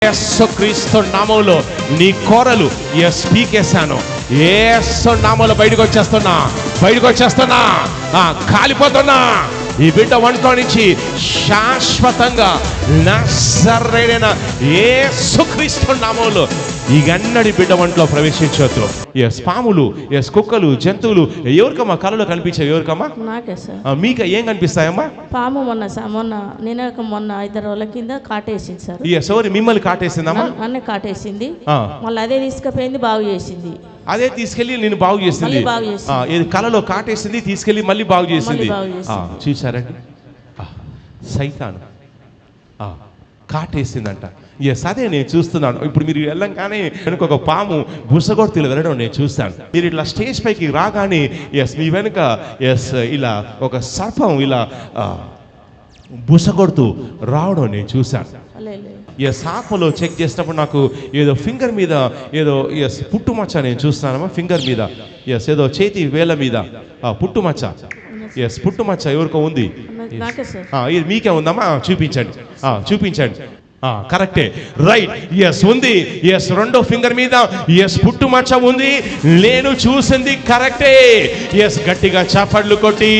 యేసుక్రీస్తు నామములో నీ కోరలు పీకేశాను. యేసు నామములో బయటకు వచ్చేస్తున్నా, కాలిపోతున్నా. ఈ బిడ్డ ఒంట్లో నుంచి శాశ్వతంగా నజరేయుడైన యేసుక్రీస్తు నామములో ఇగన్నడి బిడ్డ ఒంట్లో ప్రవేశించొద్దు. పాములు, కుక్కలు, జంతువులు ఎవరికమ్మా కళలో కనిపించాయి? ఎవరికమ్మా? నాకే సార్. మీకు ఏం కనిపిస్తాయమ్మా? పాము మొన్న 5 రోజుల కింద కాటేసింది సార్. ఎవరు మిమ్మల్ని కాటేసిందమ్మా? నన్ను కాటేసింది. మళ్ళీ అదే తీసుకుపోయింది, బాగు చేసింది. అదే తీసుకెళ్లి నేను బాగు చేసింది. కళలో కాటేసింది, తీసుకెళ్లి మళ్ళీ బాగు చేసింది. చూసారండి, సైతాను కాటేసిందంట. అదే నేను చూస్తున్నాను. ఇప్పుడు మీరు వెళ్ళంగానే వెనుక ఒక పాము బుసగొడుతులు వెళ్ళడం నేను చూస్తాను. మీరు ఇట్లా స్టేజ్ పైకి రాగానే మీ వెనుక ఇలా ఒక సర్పం ఇలా బుసగొడుతూ రావడం నేను చూశాను. ఆత్మలో చెక్ చేసినప్పుడు నాకు ఏదో ఫింగర్ మీద ఏదో పుట్టుమచ్చ నేను చూస్తున్నానమ్మా. ఫింగర్ మీద ఏదో చేతి వేళ్ళ మీద పుట్టుమచ్చ. పుట్టుమచ్చ ఎవరికో ఉంది. ఇది మీకే ఉందమ్మా? చూపించండి. కరెక్టే, రైట్. ఉంది. రెండో ఫింగర్ మీద పుట్టుమచ్చ ఉంది. నేను చూసింది కరెక్టే. గట్టిగా చప్పట్లు కొట్టి